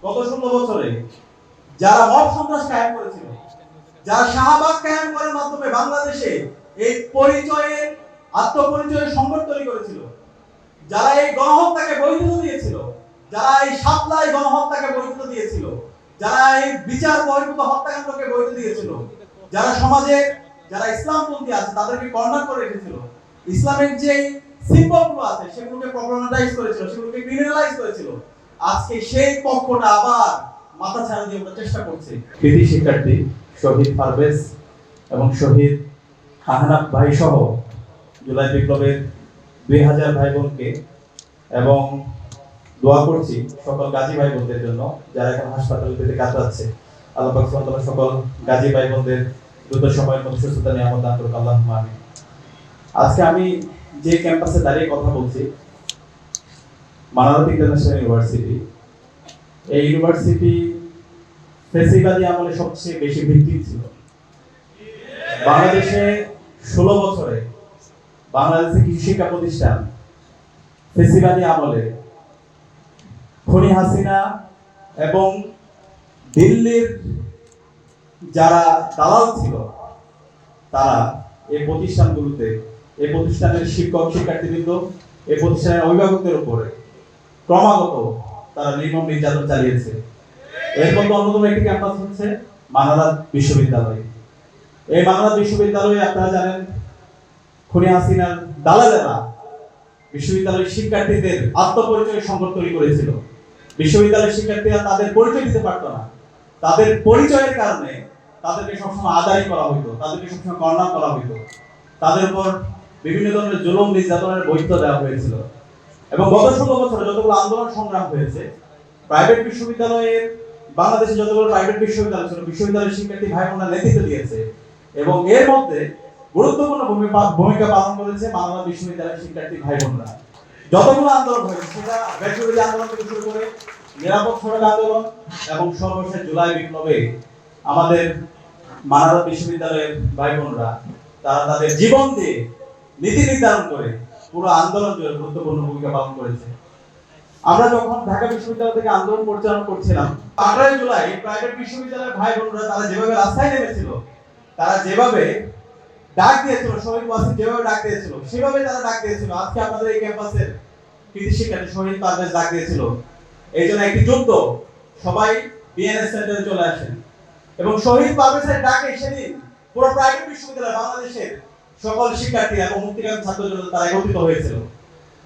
গত 16 বছরে যারা মব সন্ত্রাস কায়েম করেছিল, যারা শাহবাগ কায়েম করার মাধ্যমে বাংলাদেশে এই পরিচয়ের আত্মপরিচয়ের সংকট তৈরি করেছিল, যারা এই গণহত্যাকে বৈধতা দিয়েছিল, যারা এই সাপ্লাই গণহত্যাকে বৈধতা দিয়েছিল, যারা এই বিচার বহির্ভূত হত্যাকাণ্ডকে বৈধতা দিয়েছিল, যারা সমাজে যারা ইসলামপন্থী আছে তাদেরকে কর্নার করে রেখেছিল, ইসলামের যে সিম্বলগুলো আছে সেগুলোকে প্রবলেমাটাইজ করেছিল, সেগুলোকে ক্রিমিনালাইজ করেছিল, আজকে সেই পক্ষটা আবার মাথা ছাড়া দিয়ে আমরা চেষ্টা করছি। কৃতি শিক্ষার্থী শহীদ পারভেজ এবং শহীদ আহনাফ ভাই সহ জুলাই বিপ্লবের 2000 ভাই বোনকে এবং দোয়া করছি সকল গাজী ভাই বোনদের জন্য যারা এখন হাসপাতালে কাটাচ্ছে। আল্লাহ পাক সুবহানাহু ওয়া তাআলা সকল গাজী ভাই বোনদের দ্রুত সময়ের মধ্যে সুস্থতা নিয়ামত দান করুক, আল্লাহুম্মা আমিন। আজকে আমি যে ক্যাম্পাসে দাঁড়িয়ে কথা বলছি, মানারত ইন্টারন্যাশনাল ইউনিভার্সিটি, এই ইউনিভার্সিটি ফেসিবাদী আমলে সবচেয়ে বেশি ভিত্তিক ছিল। বাংলাদেশে 16 বছরে বাংলাদেশের কৃষি শিক্ষা প্রতিষ্ঠান ফেসিবাদী আমলে খুনি হাসিনা এবং দিল্লির যারা দালাল ছিল তারা এই প্রতিষ্ঠানগুলোতে, এই প্রতিষ্ঠানের শিক্ষক শিক্ষার্থীবৃন্দ, এই প্রতিষ্ঠানের অভিভাবকদের উপরে ক্রমাগত তারা নির্মম নির্যাতন চালিয়েছে। এর মধ্যে অন্যতম একটি ক্যাম্পাস হচ্ছে মানারাত বিশ্ববিদ্যালয়। এই মানারাত বিশ্ববিদ্যালয়ে আপনারা জানেন খুনি হাসিনার দালালেরা বিশ্ববিদ্যালয়ের শিক্ষার্থীদের আত্মপরিচয় সংকট তৈরি করেছিল। বিশ্ববিদ্যালয়ের শিক্ষার্থীরা তাদের পরিচয় দিতে পারতো না, তাদের পরিচয়ের কারণে তাদেরকে সবসময় আদায় করা হইতো, তাদেরকে সবসময় কর্নার করা হইতো, তাদের উপর বিভিন্ন ধরনের জুলুম নির্যাতনের বৈধতা দেওয়া হয়েছিল। এবং গত 16 বছরে যতগুলো আন্দোলন সংগ্রাম হয়েছে, প্রাইভেট বিশ্ববিদ্যালয়ের বাংলাদেশে যতগুলো প্রাইভেট বিশ্ববিদ্যালয় ছিল, বিশ্ববিদ্যালয়ের শিক্ষার্থী ভাই বোনরা নেতৃত্ব দিয়েছে এবং এর মধ্যে গুরুত্বপূর্ণ ভূমিকা পালন করেছে মানব বিশ্ববিদ্যালয়ের শিক্ষার্থী ভাই বোনরা। যতগুলো আন্দোলন হয়েছে সেটা ব্যাচবিরোধী আন্দোলন থেকে শুরু করে নিরাপদ সড়ক আন্দোলন এবং সর্বশেষ জুলাই বিপ্লবে আমাদের মানব বিশ্ববিদ্যালয়ের ভাই বোনরা তারা তাদের জীবন দিয়ে নীতি নির্ধারণ করে পুরো আন্দোলন জুড়ে গুরুত্বপূর্ণ ভূমিকা পালন করেছে। আমরা যখন ঢাকা বিশ্ববিদ্যালয় থেকে আন্দোলন পরিচালনা করছিলাম, 18 জুলাই প্রাইভেট বিশ্ববিদ্যালয়ের ভাই বোনরা তারা যেভাবে রাস্তায় নেমেছিল, তারা যেভাবে ডাক দিয়েছিল, শহীদ ওয়াসিম যেভাবে ডাক দিয়েছিল সেভাবে তারা ডাক দিয়েছিল। আজকে আমাদের এই ক্যাম্পাসের কৃতি শিক্ষার্থী শহীদ পারভেজ ডাক দিয়েছিল এই জন্য একটি যুদ্ধ, সবাই বিএনএস সেন্টারে চলে আসেন। এবং শহীদ পারভেজের ডাকে সেদিন পুরো প্রাইভেট বিশ্ববিদ্যালয় বাংলাদেশের সকল শিক্ষার্থী এবং মুক্তিকামী ছাত্র জনতা তারা একত্রিত হয়েছিল।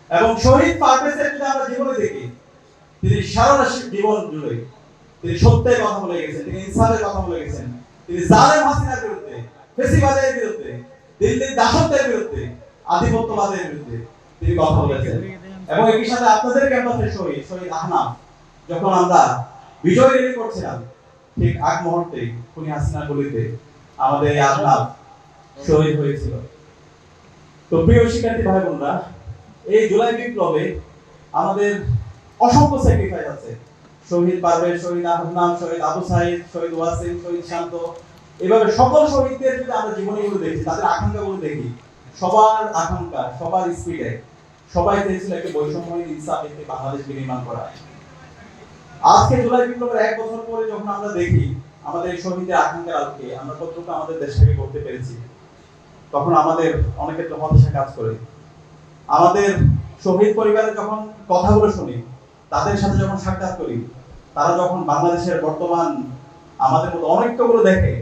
এবং শহীদ পারভেজের যদি আমরা জীবনে দেখি, তিনি সারা জীবন জুড়ে তিনি সত্যের কথা বলে গেছেন, তিনি ইনসাফের কথা বলে গেছেন, তিনি জালেম হাসিনার বিরুদ্ধে, ফেসিবাদের বিরুদ্ধে, দিল্লির দাসত্বের বিরুদ্ধে, আধিপত্যবাদের বিরুদ্ধে তিনি কথা বলেছেন। এবং একই সাথে আপনাদের ক্যাম্পাসের শহীদ শহীদ আহনাফ, যখন আমরা বিজয় র্যালি করছিলাম ঠিক আগ মুহূর্তে খুনি হাসিনার গুলিতে আমাদের এই আহনাফ শহীদ হয়েছিল। তো প্রিয় শিক্ষার্থী ভাই বোনরা, এই জুলাই বিপ্লবে আমাদের অসংখ্য স্যাক্রিফাইস আছে। শহীদ পারভেজ, শহীদ আহনাফ, শহীদ আবু সাইদ, শহীদ ওয়াসিম, শহীদ শান্ত, এভাবে সকল শহীদদের যদি আমরা জীবনীগুলো দেখি, তাদের আকাঙ্ক্ষাগুলো দেখি, সবার আকাঙ্ক্ষা, সবার স্পিডে সবাই চেয়েছিল একটি বৈষম্যহীন ইনসাফ একটি বাংলাদেশ নির্মাণ করা। আজকে জুলাই বিপ্লবের 1 বছর পরে যখন আমরা দেখি আমাদের শহীদদের আকাঙ্ক্ষার আলোকে আমরা কতটুকু আমাদের দেশটাকে করতে পেরেছি, তখন আমাদের অনেক ক্ষেত্রে হতাশা কাজ করে। আমাদের শহীদ পরিবারের যখন কথাগুলো শুনি, তাদের সাথে যখন সাক্ষাৎ করি, তারা যখন বাংলাদেশের বর্তমান আমাদের মধ্যে অনেকগুলো দেখে,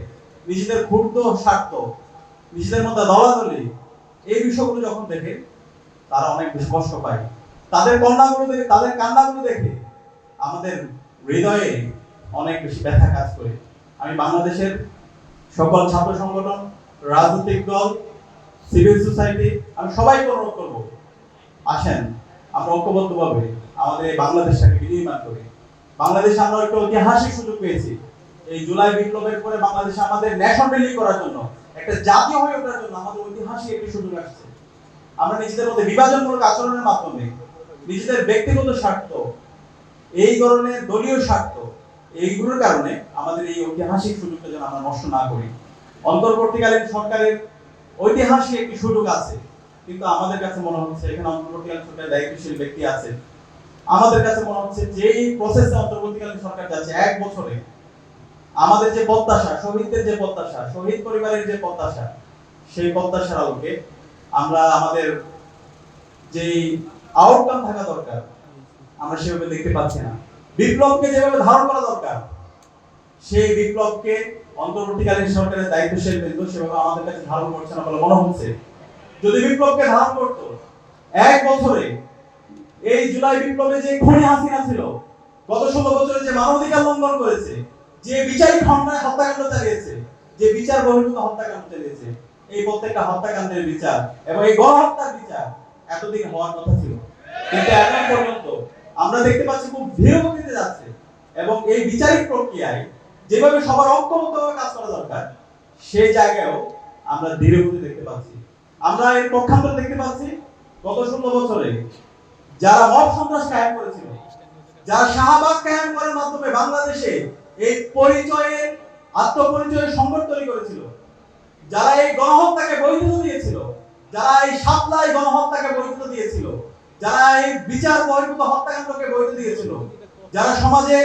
নিজেদের ক্ষুদ্র স্বার্থ, নিজেদের মধ্যে দলাদলি, এই বিষয়গুলো যখন দেখে তারা অনেক বেশি কষ্ট পায়। তাদের কন্যাগুলো দেখে, তাদের কান্নাগুলো দেখে আমাদের হৃদয়ে অনেক বেশি ব্যথা কাজ করে। আমি বাংলাদেশের সকল ছাত্র সংগঠন, রাজনৈতিক দল, সিভিল সোসাইটি, আমি সবাইকে অনুরোধ করব, আসেন আমরা ঐক্যবদ্ধভাবে আমাদের এই বাংলাদেশটাকে বিনির্মাণ করি। বাংলাদেশে আমরা একটা ঐতিহাসিক সুযোগ পেয়েছি। এই জুলাই বিপ্লবের পরে বাংলাদেশে আমাদের ন্যাশন বিল্ডিং করার জন্য, একটা জাতীয় হয়ে ওঠার জন্য আমাদের ঐতিহাসিক একটি সুযোগ আসছে। আমরা নিজেদের মধ্যে বিভাজনমূলক আচরণের মাধ্যমে নিজেদের ব্যক্তিগত স্বার্থ, এই ধরনের দলীয় স্বার্থ, এইগুলোর কারণে আমাদের এই ঐতিহাসিক সুযোগটা যেন আমরা নষ্ট না করি। অন্তর্বর্তীকালীন সরকারের ঐতিহাসিক একটি সুযোগ আছে, কিন্তু আমাদের কাছে মনে হচ্ছে এখানে অন্তর্বর্তীকালীন সরকারের দায়িত্বশীল ব্যক্তি আছে, আমাদের কাছে মনে হচ্ছে যে এই প্রসেসে অন্তর্বর্তীকালীন সরকার যাচ্ছে 1 বছরে আমাদের যে প্রত্যাশা, শহীদদের যে প্রত্যাশা, শহীদ পরিবারের যে প্রত্যাশা, সেই প্রত্যাশার আলোকে আমরা আমাদের যে আউটকাম থাকা দরকার আমরা সেভাবে দেখতে পাচ্ছি না। বিপ্লবকে যেভাবে ধারণ করা দরকার সেই বিপ্লবকে অন্তর্বর্তীকালীন সরকারের দায়িত্বশীল বিন্দু সেভাবে আমাদের কাছে ধারণ করছে না বলে মনে হচ্ছে। যদি বিপ্লবকে ধারণ করতো 1 বছরে এই জুলাই বিপ্লবে যে খুনি হাসিনা ছিল, গত 16 বছরে যে মানবাধিকার লঙ্ঘন করেছে, যে বিচারিক হত্যাকাণ্ড চালিয়েছে, যে বিচার বহির্ভূত হত্যাকাণ্ড চালিয়েছে, এই প্রত্যেকটা হত্যাকাণ্ডের বিচার এবং এই গণহত্যার বিচার এতদিন হওয়ার কথা ছিল, কিন্তু এখন পর্যন্ত আমরা দেখতে পাচ্ছি খুব ধীর গতিতে যাচ্ছে। এবং এই বিচারিক প্রক্রিয়ায় যেভাবে সবার ঐক্যবদ্ধভাবে কাজ করা দরকার সেই জায়গায়ও আমরা ধীর গতি দেখতে পাচ্ছি। আমরা এর পক্ষান্তর দেখতে পাচ্ছি গত 16 বছরে যারা মব সন্ত্রাস কায়েম করেছিল, যারা শাহবাগ কায়েম করার মাধ্যমে বাংলাদেশে এই পরিচয়ের আত্মপরিচয়ের সংকট তৈরি করেছিল, যারা এই গণহত্যাকে বৈধতা দিয়েছিল, যারা এই সাপ্লাই গণহত্যাকে বৈধতা দিয়েছিল, যারা এই বিচার বহির্ভূত হত্যাকাণ্ডকে বৈধতা দিয়েছিল, যারা সমাজে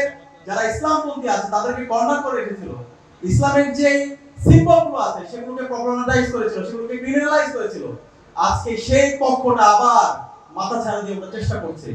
যারা ইসলামপন্থী আছে তাদেরকে কর্নার করে রেখেছিল, ইসলামের যে সিম্বলগুলো আছে সেগুলোকে প্রবলেমাটাইজ করেছিল, সেগুলোকে ক্রিমিনালাইজ করেছিল, আজকে সেই পক্ষটা আবার মাথা ছাড়া দিয়ে ওঠার চেষ্টা করছে।